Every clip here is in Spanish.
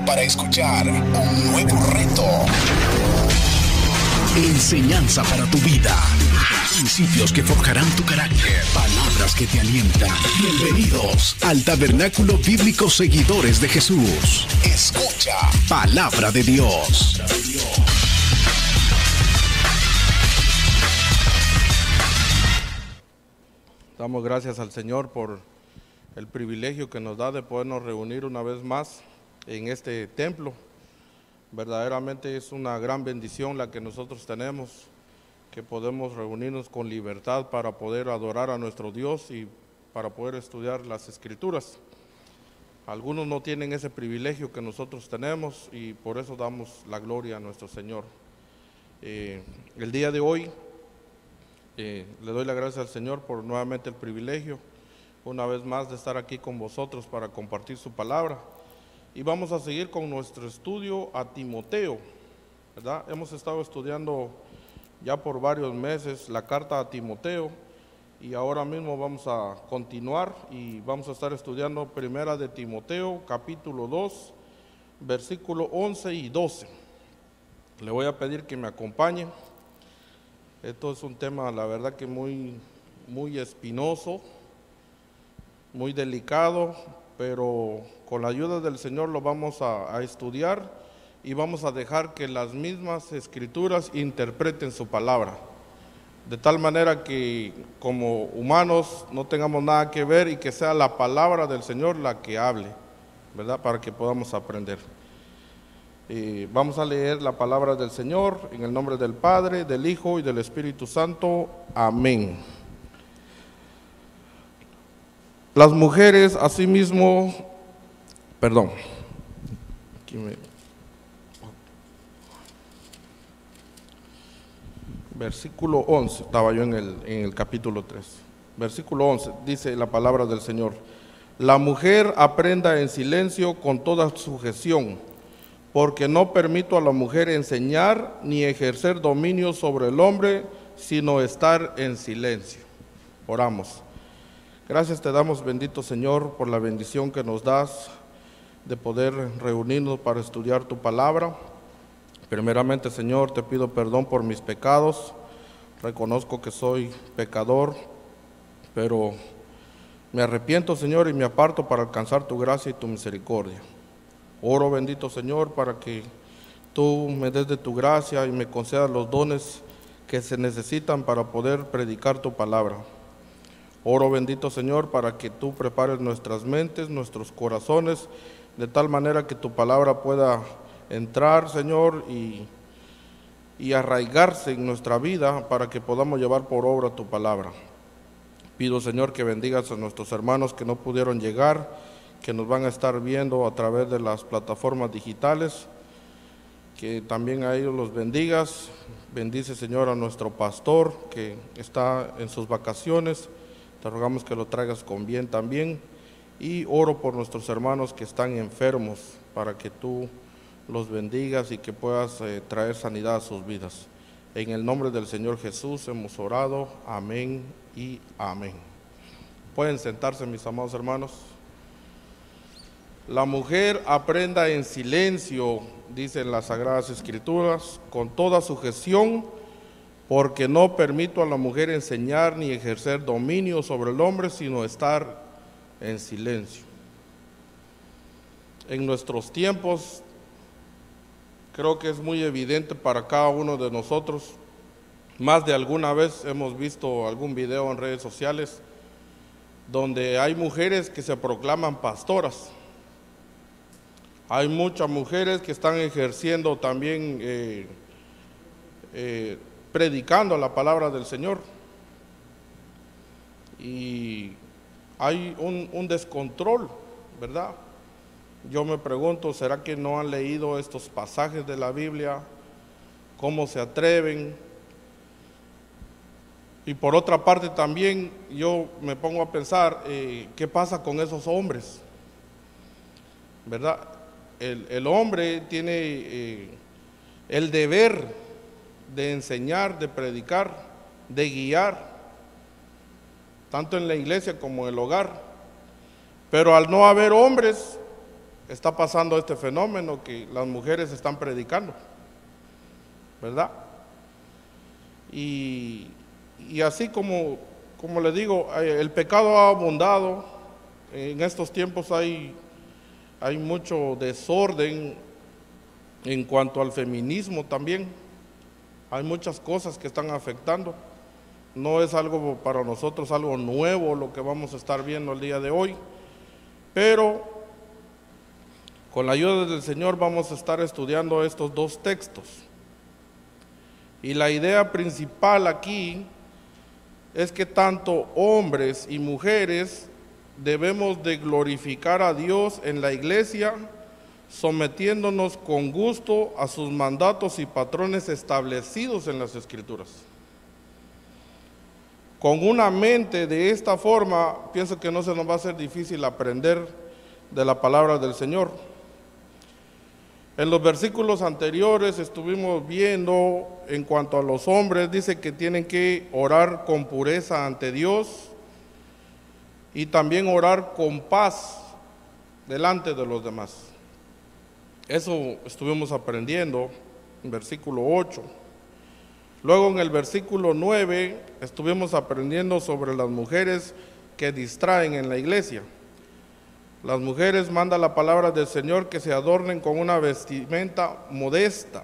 para escuchar un nuevo reto. Enseñanza para tu vida. Principios que forjarán tu carácter. Palabras que te alientan. Bienvenidos al Tabernáculo Bíblico Seguidores de Jesús. Escucha Palabra de Dios. Damos gracias al Señor por el privilegio que nos da de podernos reunir una vez más en este templo. Verdaderamente es una gran bendición la que nosotros tenemos, que podemos reunirnos con libertad para poder adorar a nuestro Dios y para poder estudiar las Escrituras. Algunos no tienen ese privilegio que nosotros tenemos y por eso damos la gloria a nuestro Señor. El día de hoy le doy la gracia al Señor por nuevamente el privilegio, una vez más, de estar aquí con vosotros para compartir su palabra. Y vamos a seguir con nuestro estudio a Timoteo, ¿verdad? Hemos estado estudiando ya por varios meses la carta a Timoteo y ahora mismo vamos a continuar y vamos a estar estudiando primera de Timoteo, capítulo 2, versículo 11 y 12. Le voy a pedir que me acompañe. Esto es un tema, la verdad, que muy espinoso, muy delicado, pero con la ayuda del Señor lo vamos a estudiar y vamos a dejar que las mismas Escrituras interpreten su palabra, de tal manera que como humanos no tengamos nada que ver y que sea la palabra del Señor la que hable, ¿verdad? Para que podamos aprender. Vamos a leer la palabra del Señor en el nombre del Padre, del Hijo y del Espíritu Santo. Amén. Las mujeres asimismo, versículo 11, estaba yo en el capítulo 3, versículo 11, dice la palabra del Señor: la mujer aprenda en silencio con toda sujeción, porque no permito a la mujer enseñar ni ejercer dominio sobre el hombre, sino estar en silencio. Oramos. Gracias te damos, bendito Señor, por la bendición que nos das de poder reunirnos para estudiar tu palabra. Primeramente, Señor, te pido perdón por mis pecados. Reconozco que soy pecador, pero me arrepiento, Señor, y me aparto para alcanzar tu gracia y tu misericordia. Oro, bendito Señor, para que tú me des de tu gracia y me concedas los dones que se necesitan para poder predicar tu palabra. Oro, bendito Señor, para que tú prepares nuestras mentes, nuestros corazones, de tal manera que tu palabra pueda entrar, Señor, y arraigarse en nuestra vida para que podamos llevar por obra tu palabra. Pido, Señor, que bendigas a nuestros hermanos que no pudieron llegar, que nos van a estar viendo a través de las plataformas digitales, que también a ellos los bendigas. Bendice, Señor, a nuestro pastor que está en sus vacaciones. Te rogamos que lo traigas con bien también, y oro por nuestros hermanos que están enfermos para que tú los bendigas y que puedas traer sanidad a sus vidas. En el nombre del Señor Jesús hemos orado. Amén y amén. Pueden sentarse, mis amados hermanos. La mujer aprenda en silencio, dicen las Sagradas Escrituras, con toda sujeción, porque no permito a la mujer enseñar ni ejercer dominio sobre el hombre, sino estar en silencio. En nuestros tiempos, creo que es muy evidente para cada uno de nosotros, más de alguna vez hemos visto algún video en redes sociales, donde hay mujeres que se proclaman pastoras. Hay muchas mujeres que están ejerciendo también, predicando la palabra del Señor, y hay un descontrol, ¿verdad? Yo me pregunto, ¿será que no han leído estos pasajes de la Biblia? ¿Cómo se atreven? Y por otra parte también yo me pongo a pensar, ¿qué pasa con esos hombres? ¿Verdad? El hombre tiene el deber de enseñar, de predicar, de guiar, tanto en la iglesia como en el hogar. Pero al no haber hombres, está pasando este fenómeno que las mujeres están predicando, ¿verdad? Y así como le digo, el pecado ha abundado. En estos tiempos hay mucho desorden en cuanto al feminismo también. Hay muchas cosas que están afectando. No es algo para nosotros, algo nuevo lo que vamos a estar viendo el día de hoy, pero con la ayuda del Señor vamos a estar estudiando estos dos textos. Y la idea principal aquí es que tanto hombres y mujeres debemos de glorificar a Dios en la iglesia, sometiéndonos con gusto a sus mandatos y patrones establecidos en las Escrituras. Con una mente de esta forma, pienso que no se nos va a hacer difícil aprender de la palabra del Señor. En los versículos anteriores estuvimos viendo, en cuanto a los hombres, dice que tienen que orar con pureza ante Dios y también orar con paz delante de los demás. Eso estuvimos aprendiendo en versículo 8. Luego en el versículo 9 estuvimos aprendiendo sobre las mujeres que distraen en la iglesia. Las mujeres, manda la palabra del Señor, que se adornen con una vestimenta modesta,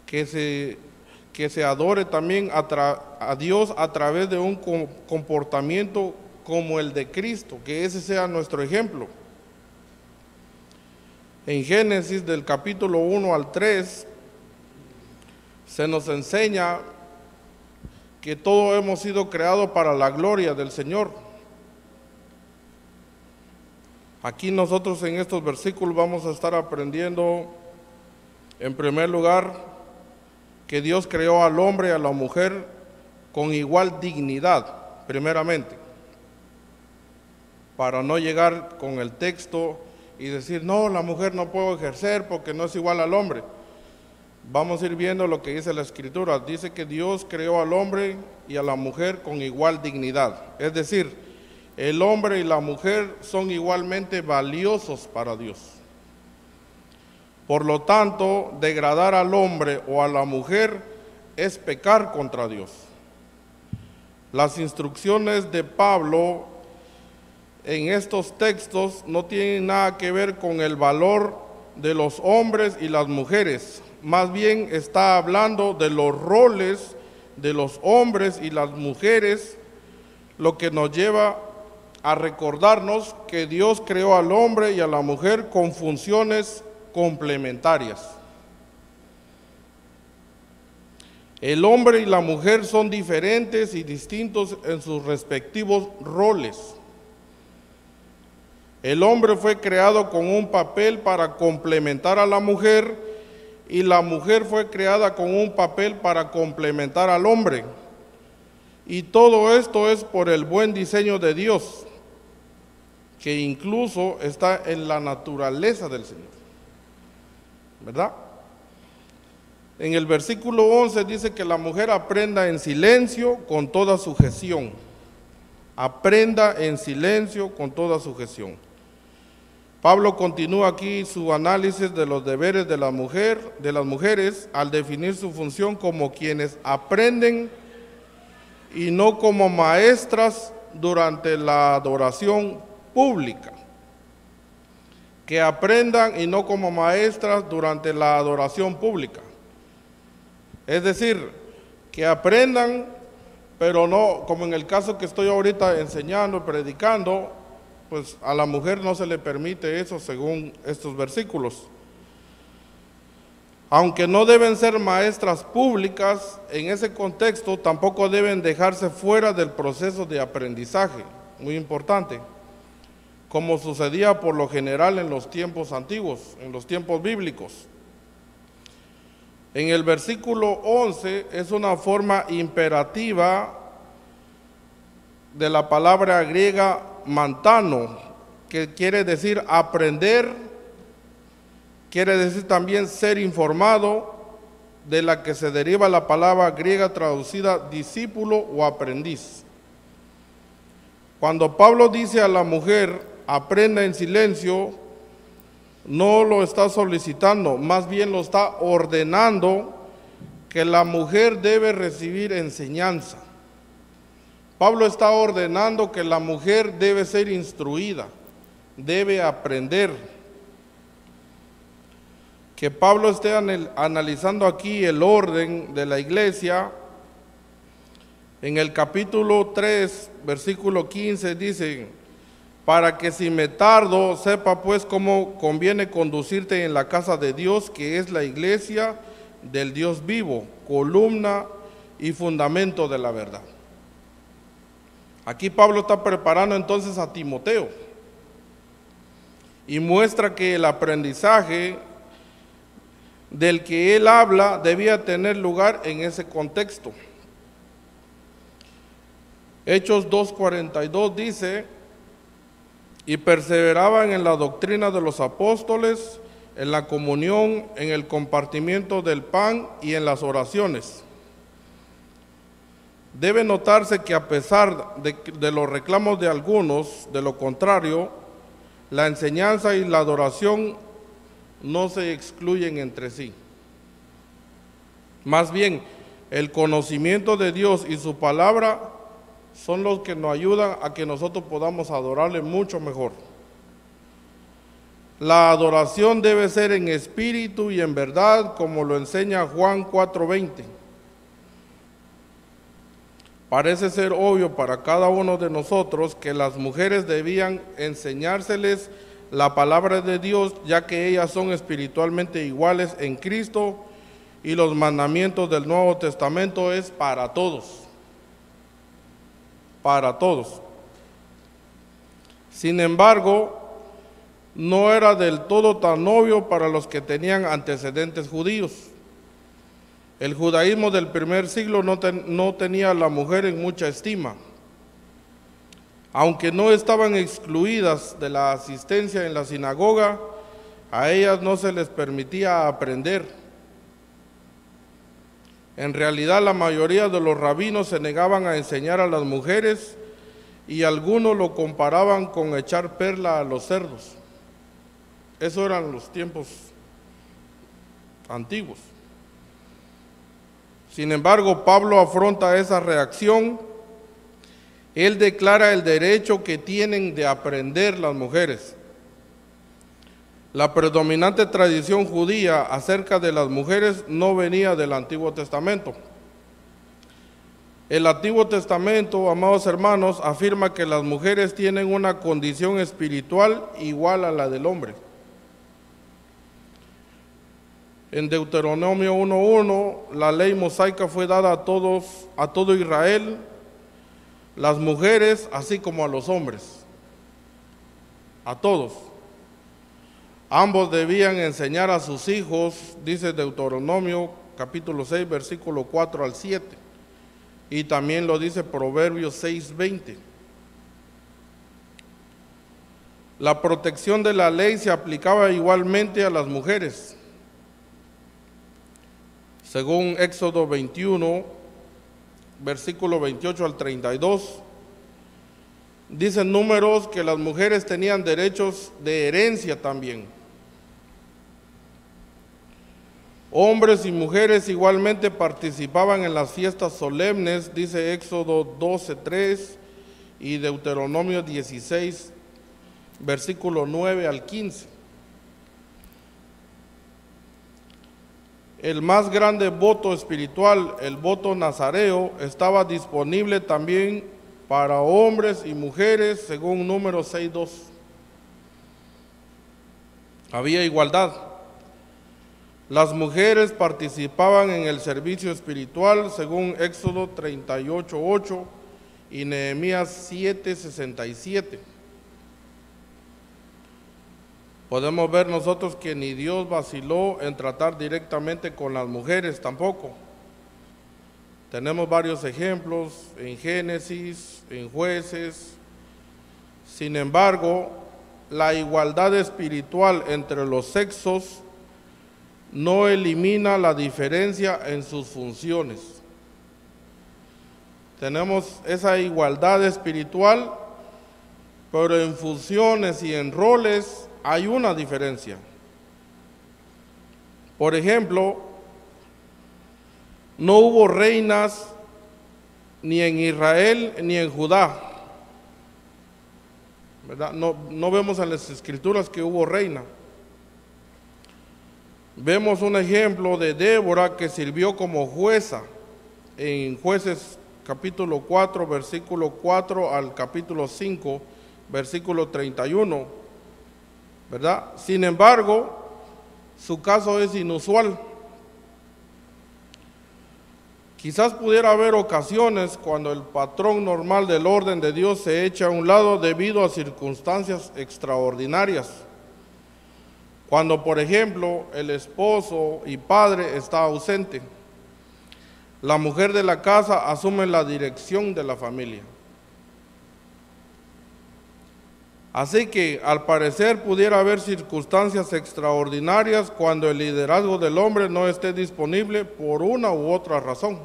que se adore también a Dios a través de un comportamiento como el de Cristo, que ese sea nuestro ejemplo. En Génesis del capítulo 1 al 3 se nos enseña que todo hemos sido creados para la gloria del Señor. Aquí nosotros en estos versículos vamos a estar aprendiendo, en primer lugar, que Dios creó al hombre y a la mujer con igual dignidad, primeramente, para no llegar con el texto y decir, no, la mujer no puede ejercer porque no es igual al hombre. Vamos a ir viendo lo que dice la Escritura. Dice que Dios creó al hombre y a la mujer con igual dignidad. Es decir, el hombre y la mujer son igualmente valiosos para Dios. Por lo tanto, degradar al hombre o a la mujer es pecar contra Dios. Las instrucciones de Pablo en estos textos no tienen nada que ver con el valor de los hombres y las mujeres. Más bien está hablando de los roles de los hombres y las mujeres, lo que nos lleva a recordarnos que Dios creó al hombre y a la mujer con funciones complementarias. El hombre y la mujer son diferentes y distintos en sus respectivos roles. El hombre fue creado con un papel para complementar a la mujer y la mujer fue creada con un papel para complementar al hombre. Y todo esto es por el buen diseño de Dios, que incluso está en la naturaleza del Señor, ¿verdad? En el versículo 11 dice que la mujer aprenda en silencio con toda sujeción. Aprenda en silencio con toda sujeción. Pablo continúa aquí su análisis de los deberes de las mujeres al definir su función como quienes aprenden y no como maestras durante la adoración pública. Que aprendan y no como maestras durante la adoración pública. Es decir, que aprendan, pero no, como en el caso que estoy ahorita enseñando, predicando, pues a la mujer no se le permite eso según estos versículos. Aunque no deben ser maestras públicas, en ese contexto tampoco deben dejarse fuera del proceso de aprendizaje, muy importante, como sucedía por lo general en los tiempos antiguos, en los tiempos bíblicos. En el versículo 11 es una forma imperativa de la palabra griega mantano, que quiere decir aprender, quiere decir también ser informado, de la que se deriva la palabra griega traducida discípulo o aprendiz. Cuando Pablo dice a la mujer, aprenda en silencio, no lo está solicitando, más bien lo está ordenando que la mujer debe recibir enseñanza. Pablo está ordenando que la mujer debe ser instruida, debe aprender. Que Pablo esté analizando aquí el orden de la iglesia. En el capítulo 3, versículo 15 dice: para que si me tardo, sepa pues cómo conviene conducirte en la casa de Dios, que es la iglesia del Dios vivo, columna y fundamento de la verdad. Aquí Pablo está preparando entonces a Timoteo y muestra que el aprendizaje del que él habla debía tener lugar en ese contexto. Hechos 2:42 dice: y perseveraban en la doctrina de los apóstoles, en la comunión, en el compartimiento del pan y en las oraciones. Debe notarse que a pesar de los reclamos de algunos, de lo contrario, la enseñanza y la adoración no se excluyen entre sí. Más bien, el conocimiento de Dios y su palabra son los que nos ayudan a que nosotros podamos adorarle mucho mejor. La adoración debe ser en espíritu y en verdad, como lo enseña Juan 4:20. Parece ser obvio para cada uno de nosotros que las mujeres debían enseñárseles la palabra de Dios, ya que ellas son espiritualmente iguales en Cristo, y los mandamientos del Nuevo Testamento es para todos. Para todos. Sin embargo, no era del todo tan obvio para los que tenían antecedentes judíos. El judaísmo del primer siglo no tenía a la mujer en mucha estima. Aunque no estaban excluidas de la asistencia en la sinagoga, a ellas no se les permitía aprender. En realidad, la mayoría de los rabinos se negaban a enseñar a las mujeres, y algunos lo comparaban con echar perla a los cerdos. Eso eran los tiempos antiguos. Sin embargo, Pablo afronta esa reacción. Él declara el derecho que tienen de aprender las mujeres. La predominante tradición judía acerca de las mujeres no venía del Antiguo Testamento. El Antiguo Testamento, amados hermanos, afirma que las mujeres tienen una condición espiritual igual a la del hombre. En Deuteronomio 1:1, la ley mosaica fue dada a todo Israel, las mujeres así como a los hombres, a todos. Ambos debían enseñar a sus hijos, dice Deuteronomio capítulo 6, versículo 4 al 7, y también lo dice Proverbios 6:20. La protección de la ley se aplicaba igualmente a las mujeres. Según Éxodo 21, versículo 28 al 32, dicen Números que las mujeres tenían derechos de herencia también. Hombres y mujeres igualmente participaban en las fiestas solemnes, dice Éxodo 12:3 y Deuteronomio 16, versículo 9 al 15. El más grande voto espiritual, el voto nazareo, estaba disponible también para hombres y mujeres, según Números 6:2. Había igualdad. Las mujeres participaban en el servicio espiritual, según Éxodo 38:8 y Nehemías 7:67. Podemos ver nosotros que ni Dios vaciló en tratar directamente con las mujeres tampoco. Tenemos varios ejemplos en Génesis, en Jueces. Sin embargo, la igualdad espiritual entre los sexos no elimina la diferencia en sus funciones. Tenemos esa igualdad espiritual, pero en funciones y en roles hay una diferencia. Por ejemplo, no hubo reinas ni en Israel ni en Judá, ¿verdad? No vemos en las escrituras que hubo reina. Vemos un ejemplo de Débora que sirvió como jueza en Jueces capítulo 4, versículo 4 al capítulo 5, versículo 31, ¿verdad? Sin embargo, su caso es inusual. Quizás pudiera haber ocasiones cuando el patrón normal del orden de Dios se echa a un lado debido a circunstancias extraordinarias. Cuando, por ejemplo, el esposo y padre está ausente, la mujer de la casa asume la dirección de la familia. Así que, al parecer, pudiera haber circunstancias extraordinarias cuando el liderazgo del hombre no esté disponible por una u otra razón.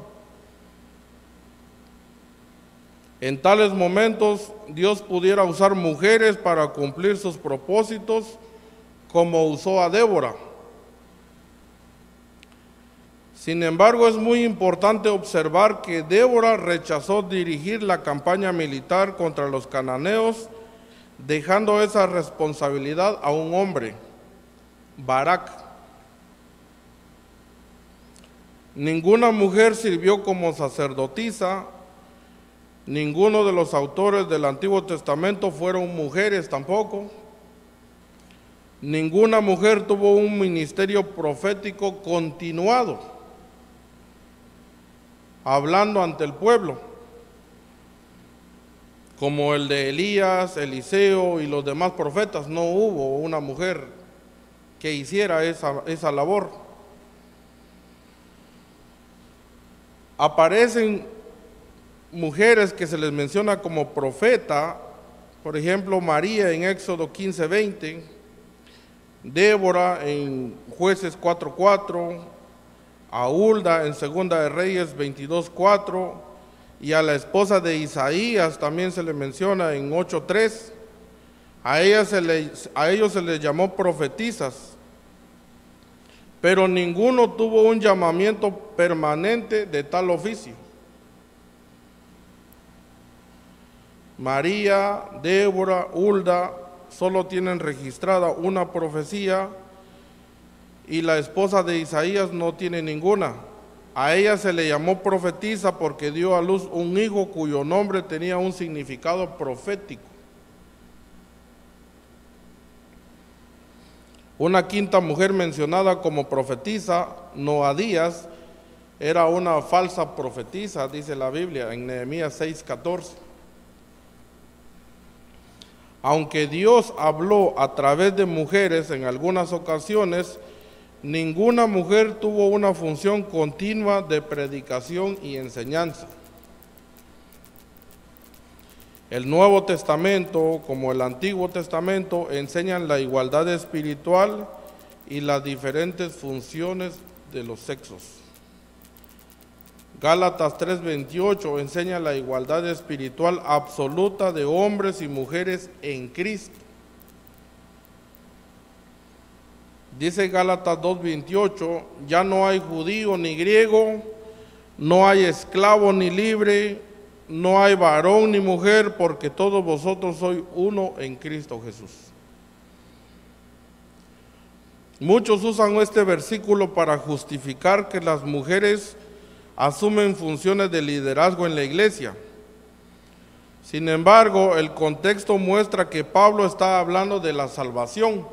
En tales momentos, Dios pudiera usar mujeres para cumplir sus propósitos, como usó a Débora. Sin embargo, es muy importante observar que Débora rechazó dirigir la campaña militar contra los cananeos, dejando esa responsabilidad a un hombre, Barak. Ninguna mujer sirvió como sacerdotisa, ninguno de los autores del Antiguo Testamento fueron mujeres tampoco. Ninguna mujer tuvo un ministerio profético continuado, hablando ante el pueblo, como el de Elías, Eliseo y los demás profetas. No hubo una mujer que hiciera esa labor. Aparecen mujeres que se les menciona como profeta, por ejemplo, María en Éxodo 15:20, Débora en Jueces 4:4, a Hulda en Segunda de Reyes 22:4, y a la esposa de Isaías también se le menciona en 8:3. A ellos se les llamó profetisas, pero ninguno tuvo un llamamiento permanente de tal oficio. María, Débora, Hulda solo tienen registrada una profecía, y la esposa de Isaías no tiene ninguna. A ella se le llamó profetisa porque dio a luz un hijo cuyo nombre tenía un significado profético. Una quinta mujer mencionada como profetisa, Noadías, era una falsa profetisa, dice la Biblia en Nehemías 6:14. Aunque Dios habló a través de mujeres en algunas ocasiones, ninguna mujer tuvo una función continua de predicación y enseñanza. El Nuevo Testamento, como el Antiguo Testamento, enseñan la igualdad espiritual y las diferentes funciones de los sexos. Gálatas 3:28 enseña la igualdad espiritual absoluta de hombres y mujeres en Cristo. Dice Gálatas 2:28, ya no hay judío ni griego, no hay esclavo ni libre, no hay varón ni mujer, porque todos vosotros sois uno en Cristo Jesús. Muchos usan este versículo para justificar que las mujeres asumen funciones de liderazgo en la iglesia. Sin embargo, el contexto muestra que Pablo está hablando de la salvación.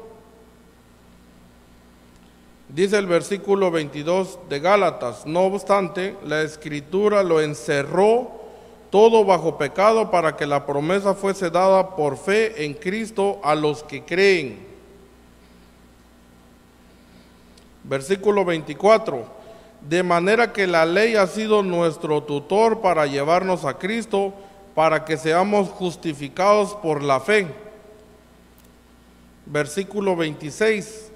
Dice el versículo 22 de Gálatas, no obstante, la Escritura lo encerró todo bajo pecado para que la promesa fuese dada por fe en Cristo a los que creen. Versículo 24, de manera que la ley ha sido nuestro tutor para llevarnos a Cristo, para que seamos justificados por la fe. Versículo 26,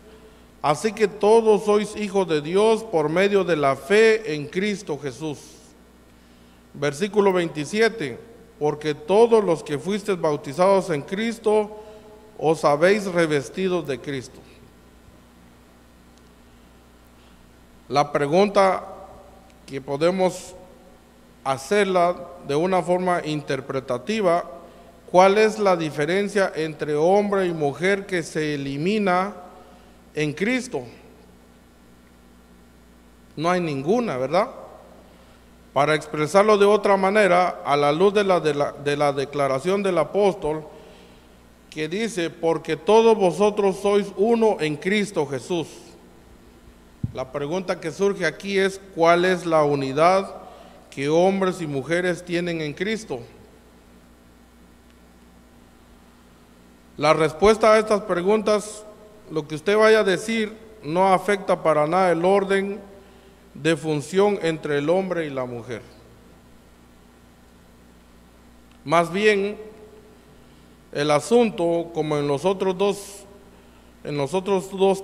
así que todos sois hijos de Dios por medio de la fe en Cristo Jesús. Versículo 27, porque todos los que fuisteis bautizados en Cristo, os habéis revestido de Cristo. La pregunta que podemos hacerla de una forma interpretativa: ¿cuál es la diferencia entre hombre y mujer que se elimina en Cristo? No hay ninguna, ¿verdad? Para expresarlo de otra manera, a la luz de la declaración del apóstol, que dice: porque todos vosotros sois uno en Cristo Jesús. La pregunta que surge aquí es: ¿cuál es la unidad que hombres y mujeres tienen en Cristo? La respuesta a estas preguntas, lo que usted vaya a decir, no afecta para nada el orden de función entre el hombre y la mujer. Más bien, el asunto, como en los otros dos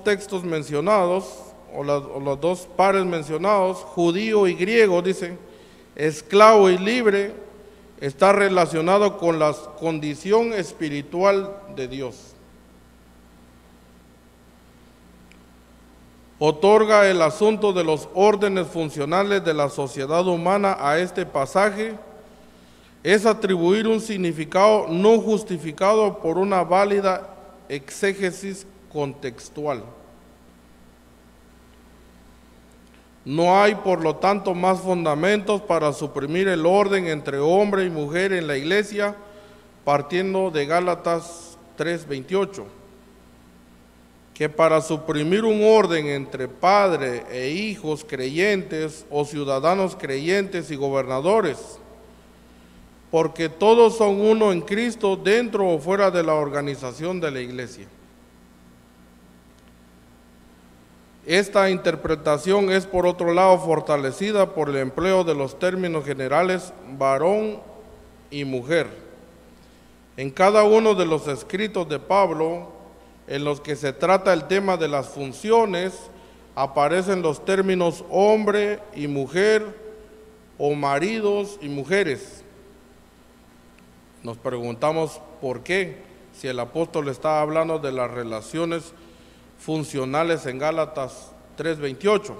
textos mencionados, o los dos pares mencionados, judío y griego, dice, esclavo y libre, está relacionado con la condición espiritual de Dios. Otorga el asunto de los órdenes funcionales de la sociedad humana a este pasaje es atribuir un significado no justificado por una válida exégesis contextual. No hay, por lo tanto, más fundamentos para suprimir el orden entre hombre y mujer en la iglesia, partiendo de Gálatas 3:28. Que para suprimir un orden entre padre e hijos creyentes o ciudadanos creyentes y gobernadores, porque todos son uno en Cristo dentro o fuera de la organización de la iglesia. Esta interpretación es, por otro lado, fortalecida por el empleo de los términos generales varón y mujer. En cada uno de los escritos de Pablo, en los que se trata el tema de las funciones, aparecen los términos hombre y mujer o maridos y mujeres. Nos preguntamos por qué, si el apóstol está hablando de las relaciones funcionales en Gálatas 3:28.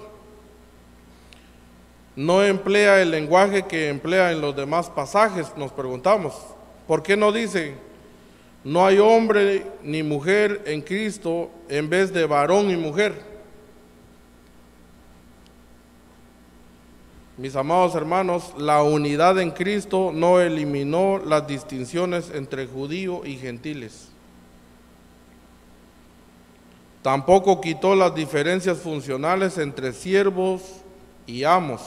No emplea el lenguaje que emplea en los demás pasajes, nos preguntamos. ¿Por qué no dice: no hay hombre ni mujer en Cristo en vez de varón y mujer? Mis amados hermanos, la unidad en Cristo no eliminó las distinciones entre judío y gentiles. Tampoco quitó las diferencias funcionales entre siervos y amos.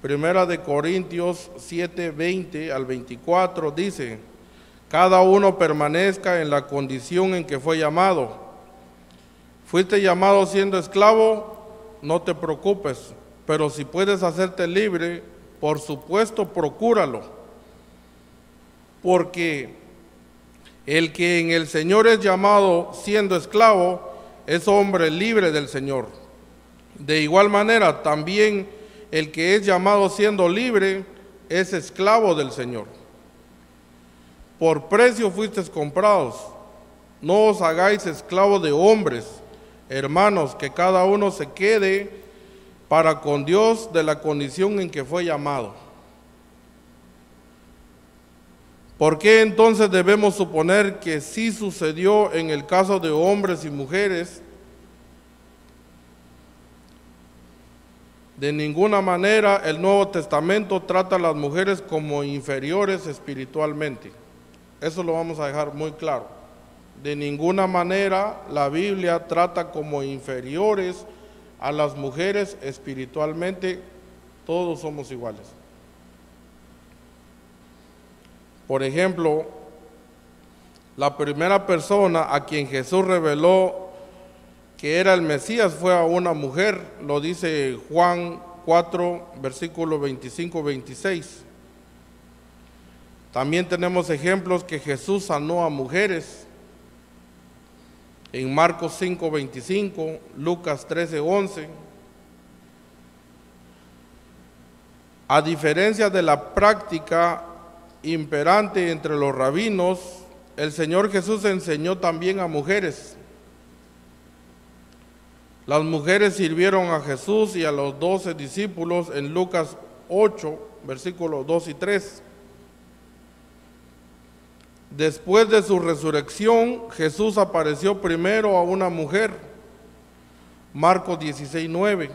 Primera de Corintios 7:20 al 24 dice: cada uno permanezca en la condición en que fue llamado. Fuiste llamado siendo esclavo, no te preocupes, pero si puedes hacerte libre, por supuesto procúralo. Porque el que en el Señor es llamado siendo esclavo, es hombre libre del Señor. De igual manera, también el que es llamado siendo libre, es esclavo del Señor. Por precio fuisteis comprados, no os hagáis esclavos de hombres, hermanos, que cada uno se quede para con Dios de la condición en que fue llamado. ¿Por qué entonces debemos suponer que sí sucedió en el caso de hombres y mujeres? De ninguna manera el Nuevo Testamento trata a las mujeres como inferiores espiritualmente. Eso lo vamos a dejar muy claro. De ninguna manera la Biblia trata como inferiores a las mujeres espiritualmente. Todos somos iguales. Por ejemplo, la primera persona a quien Jesús reveló que era el Mesías fue a una mujer, lo dice Juan 4, versículo 25-26. También tenemos ejemplos que Jesús sanó a mujeres en Marcos 5:25, Lucas 13:11. A diferencia de la práctica imperante entre los rabinos, el Señor Jesús enseñó también a mujeres. Las mujeres sirvieron a Jesús y a los 12 discípulos en Lucas 8, versículos 2 y 3. Después de su resurrección, Jesús apareció primero a una mujer, Marcos 16, 9.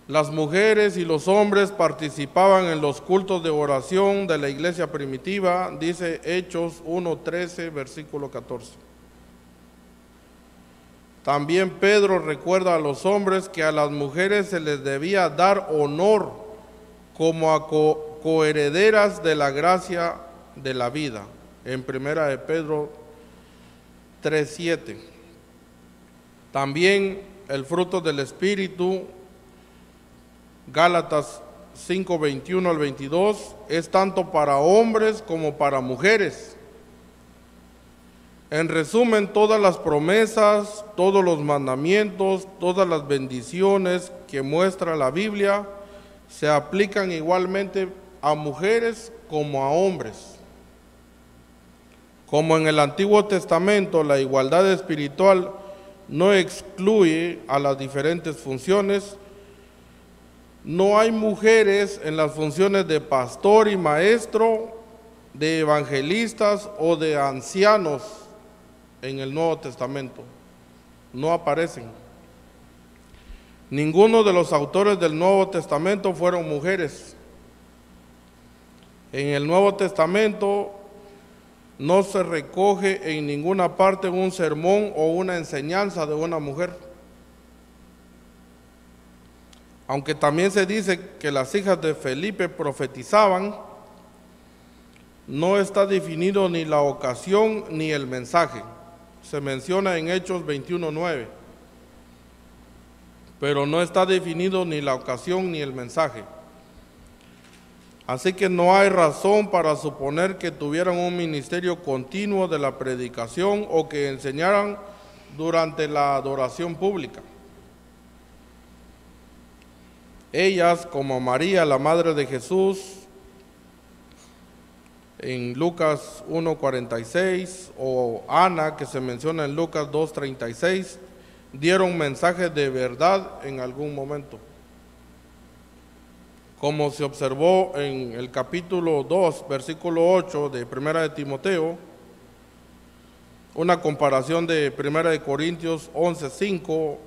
Las mujeres y los hombres participaban en los cultos de oración de la iglesia primitiva, dice Hechos 1:13, versículo 14. También Pedro recuerda a los hombres que a las mujeres se les debía dar honor como a coherederas de la gracia de la vida, en primera de Pedro 3:7. También el fruto del Espíritu, Gálatas 5:21 al 22, es tanto para hombres como para mujeres. En resumen, todas las promesas, todos los mandamientos, todas las bendiciones que muestra la Biblia se aplican igualmente a mujeres como a hombres. Como en el Antiguo Testamento, la igualdad espiritual no excluye a las diferentes funciones. No hay mujeres en las funciones de pastor y maestro, de evangelistas o de ancianos en el Nuevo Testamento. No aparecen. Ninguno de los autores del Nuevo Testamento fueron mujeres. En el Nuevo Testamento no se recoge en ninguna parte un sermón o una enseñanza de una mujer. Aunque también se dice que las hijas de Felipe profetizaban, no está definido ni la ocasión ni el mensaje. Se menciona en Hechos 21:9, pero no está definido ni la ocasión ni el mensaje. Así que no hay razón para suponer que tuvieran un ministerio continuo de la predicación o que enseñaran durante la adoración pública. Ellas, como María, la madre de Jesús, en Lucas 1:46, o Ana, que se menciona en Lucas 2:36, dieron mensajes de verdad en algún momento. Como se observó en el capítulo 2, versículo 8 de Primera de Timoteo, una comparación de Primera de Corintios 11:5,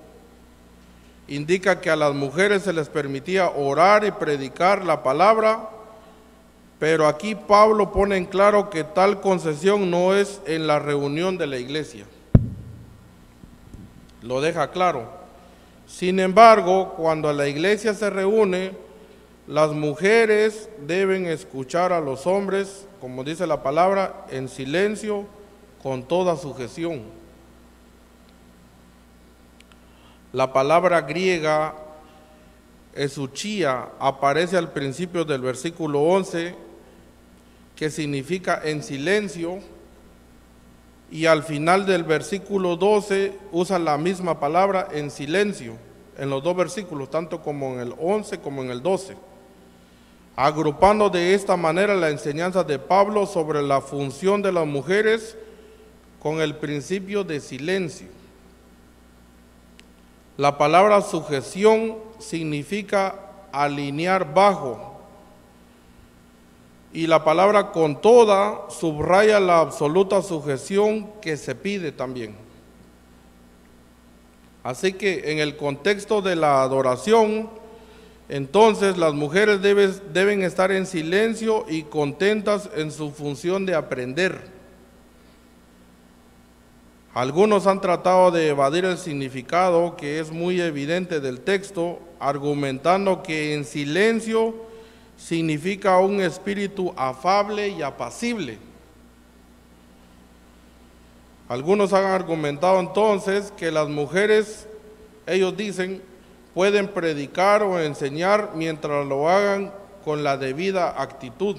indica que a las mujeres se les permitía orar y predicar la palabra, pero aquí Pablo pone en claro que tal concesión no es en la reunión de la iglesia. Lo deja claro. Sin embargo, cuando la iglesia se reúne, las mujeres deben escuchar a los hombres, como dice la palabra, en silencio, con toda sujeción. La palabra griega esouchia aparece al principio del versículo 11, que significa en silencio, y al final del versículo 12 usa la misma palabra en silencio, en los dos versículos, tanto como en el 11 como en el 12, agrupando de esta manera la enseñanza de Pablo sobre la función de las mujeres con el principio de silencio. La palabra sujeción significa alinear bajo, y la palabra con toda subraya la absoluta sujeción que se pide también. Así que en el contexto de la adoración, entonces las mujeres deben estar en silencio y contentas en su función de aprender. Algunos han tratado de evadir el significado que es muy evidente del texto, argumentando que en silencio significa un espíritu afable y apacible. Algunos han argumentado entonces que las mujeres, ellos dicen, pueden predicar o enseñar mientras lo hagan con la debida actitud.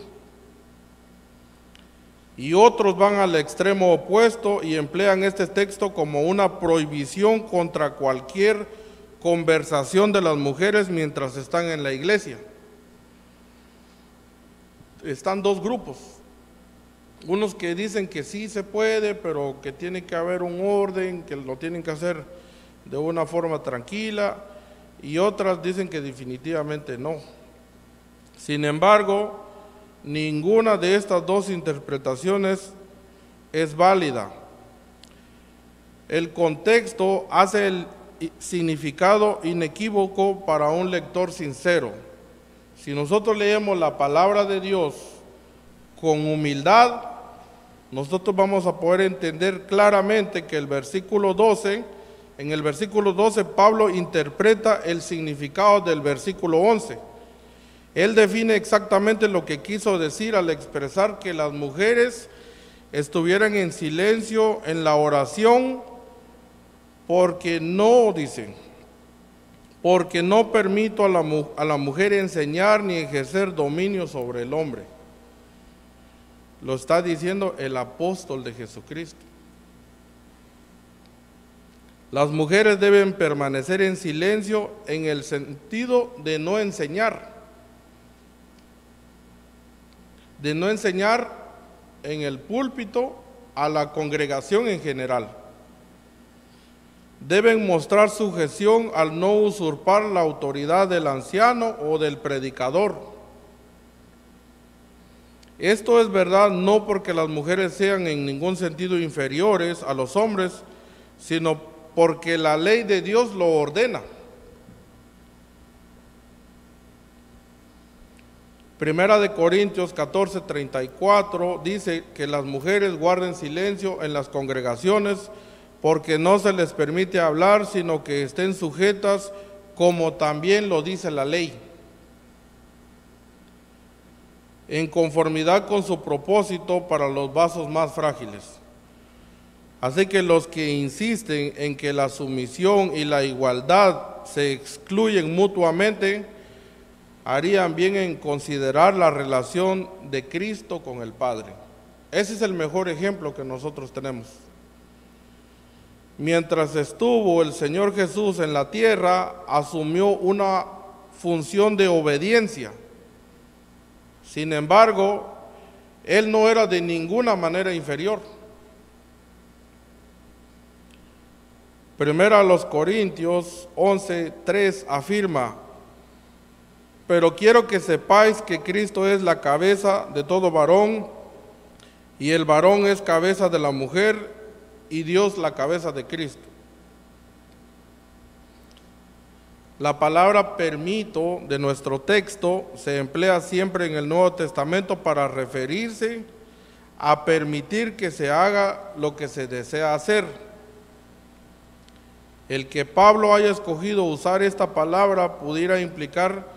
Y otros van al extremo opuesto y emplean este texto como una prohibición contra cualquier conversación de las mujeres mientras están en la iglesia. Están dos grupos. Unos que dicen que sí se puede, pero que tiene que haber un orden, que lo tienen que hacer de una forma tranquila, y otras dicen que definitivamente no. Sin embargo, ninguna de estas dos interpretaciones es válida. El contexto hace el significado inequívoco para un lector sincero. Si nosotros leemos la palabra de Dios con humildad, nosotros vamos a poder entender claramente que en el versículo 12, Pablo interpreta el significado del versículo 11. Él define exactamente lo que quiso decir al expresar que las mujeres estuvieran en silencio en la oración, porque no permito a la mujer enseñar ni ejercer dominio sobre el hombre. Lo está diciendo el apóstol de Jesucristo. Las mujeres deben permanecer en silencio en el sentido de no enseñar en el púlpito a la congregación en general. Deben mostrar sujeción al no usurpar la autoridad del anciano o del predicador. Esto es verdad no porque las mujeres sean en ningún sentido inferiores a los hombres, sino porque la ley de Dios lo ordena. Primera de Corintios 14:34 dice que las mujeres guarden silencio en las congregaciones porque no se les permite hablar, sino que estén sujetas, como también lo dice la ley, en conformidad con su propósito para los vasos más frágiles. Así que los que insisten en que la sumisión y la igualdad se excluyen mutuamente, harían bien en considerar la relación de Cristo con el Padre. Ese es el mejor ejemplo que nosotros tenemos. Mientras estuvo el Señor Jesús en la tierra, asumió una función de obediencia. Sin embargo, Él no era de ninguna manera inferior. Primera a los Corintios 11:3 afirma: pero quiero que sepáis que Cristo es la cabeza de todo varón, y el varón es cabeza de la mujer, y Dios la cabeza de Cristo. La palabra permito de nuestro texto se emplea siempre en el Nuevo Testamento para referirse a permitir que se haga lo que se desea hacer. El que Pablo haya escogido usar esta palabra pudiera implicar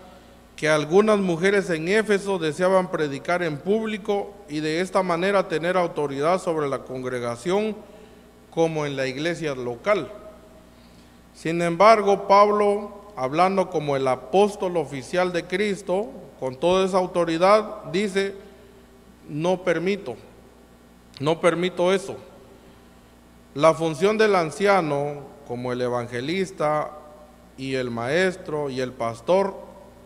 que algunas mujeres en Éfeso deseaban predicar en público y de esta manera tener autoridad sobre la congregación como en la iglesia local. Sin embargo, Pablo, hablando como el apóstol oficial de Cristo, con toda esa autoridad, dice: no permito eso. La función del anciano, como el evangelista y el maestro y el pastor,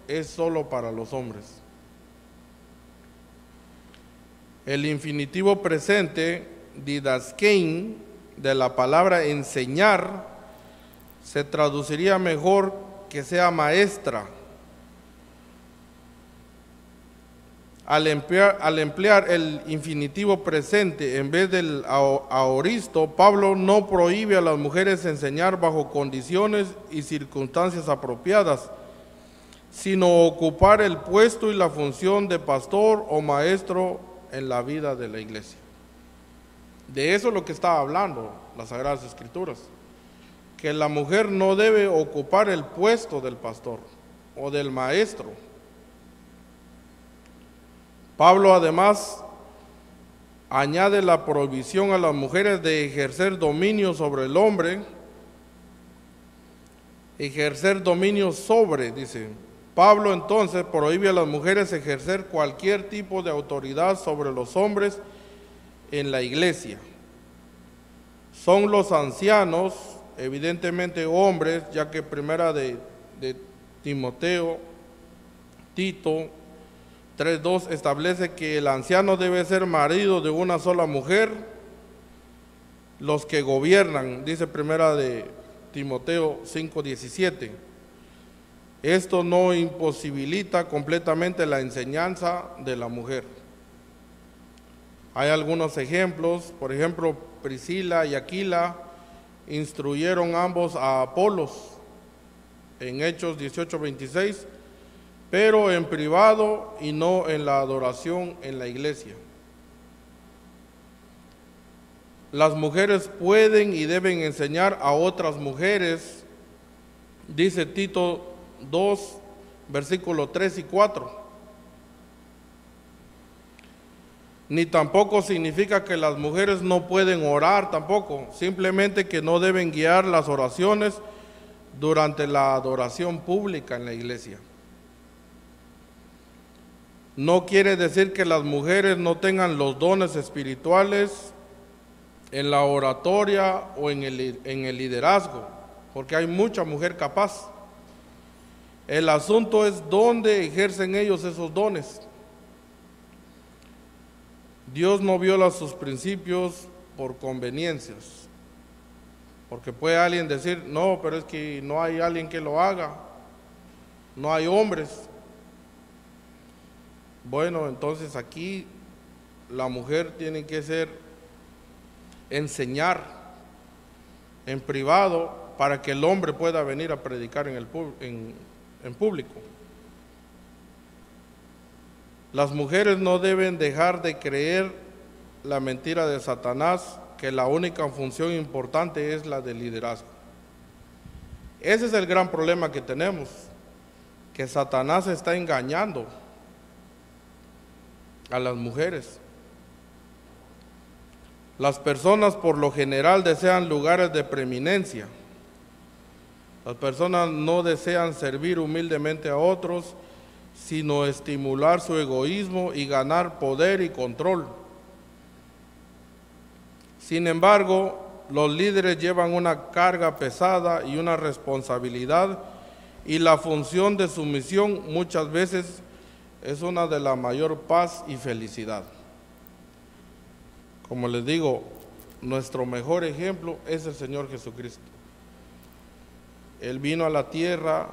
es solo para los hombres. El infinitivo presente, didaskein, de la palabra enseñar, se traduciría mejor que sea maestra. Al emplear el infinitivo presente en vez del aoristo, Pablo no prohíbe a las mujeres enseñar bajo condiciones y circunstancias apropiadas, sino ocupar el puesto y la función de pastor o maestro en la vida de la iglesia. De eso es lo que está hablando las Sagradas Escrituras, que la mujer no debe ocupar el puesto del pastor o del maestro. Pablo además añade la prohibición a las mujeres de ejercer dominio sobre el hombre. Ejercer dominio sobre, dice. Pablo entonces prohíbe a las mujeres ejercer cualquier tipo de autoridad sobre los hombres en la iglesia. Son los ancianos, evidentemente hombres, ya que primera de Timoteo, Tito, 3:2 establece que el anciano debe ser marido de una sola mujer. Los que gobiernan, dice primera de Timoteo 5:17. Esto no imposibilita completamente la enseñanza de la mujer. Hay algunos ejemplos, por ejemplo, Priscila y Aquila instruyeron ambos a Apolos en Hechos 18:26, pero en privado y no en la adoración en la iglesia. Las mujeres pueden y deben enseñar a otras mujeres, dice Tito 2, versículos 3 y 4. Ni tampoco significa que las mujeres no pueden orar tampoco, simplemente que no deben guiar las oraciones durante la adoración pública en la iglesia. No quiere decir que las mujeres no tengan los dones espirituales en la oratoria o en el liderazgo, porque hay mucha mujer capaz. El asunto es dónde ejercen ellos esos dones. Dios no viola sus principios por conveniencias, porque puede alguien decir, no, pero es que no hay alguien que lo haga, no hay hombres. Bueno, entonces aquí la mujer tiene que enseñar en privado para que el hombre pueda venir a predicar en público. Las mujeres no deben dejar de creer la mentira de Satanás, que la única función importante es la del liderazgo. Ese es el gran problema que tenemos, que Satanás está engañando a las mujeres. Las personas por lo general desean lugares de preeminencia. Las personas no desean servir humildemente a otros, sino estimular su egoísmo y ganar poder y control. Sin embargo, los líderes llevan una carga pesada y una responsabilidad, y la función de su misión muchas veces es una de la mayor paz y felicidad. Como les digo, nuestro mejor ejemplo es el Señor Jesucristo. Él vino a la tierra,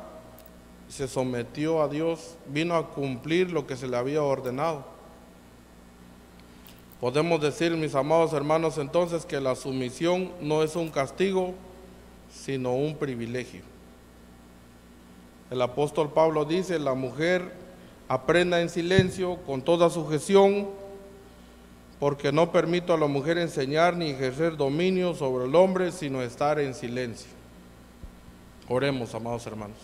se sometió a Dios, vino a cumplir lo que se le había ordenado. Podemos decir, mis amados hermanos, entonces que la sumisión no es un castigo, sino un privilegio. El apóstol Pablo dice, la mujer aprenda en silencio, con toda sujeción, porque no permito a la mujer enseñar ni ejercer dominio sobre el hombre, sino estar en silencio. Oremos, amados hermanos.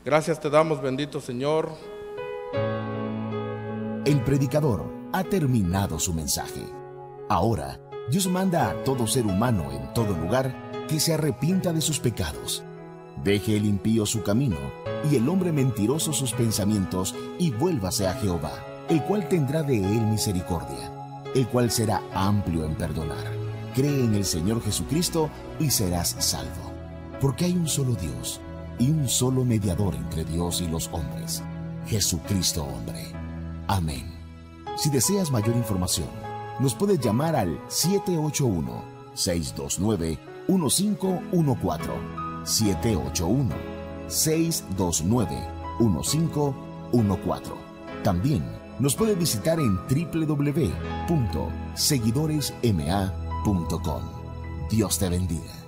Gracias te damos, bendito Señor. El predicador ha terminado su mensaje. Ahora, Dios manda a todo ser humano en todo lugar que se arrepienta de sus pecados. Deje el impío su camino y el hombre mentiroso sus pensamientos y vuélvase a Jehová, el cual tendrá de él misericordia, el cual será amplio en perdonar. Cree en el Señor Jesucristo y serás salvo, porque hay un solo Dios y un solo mediador entre Dios y los hombres, Jesucristo hombre. Amén. Si deseas mayor información, nos puedes llamar al 781-629-1514. 781-629-1514. También nos puede visitar en www.seguidoresma.com. Dios te bendiga.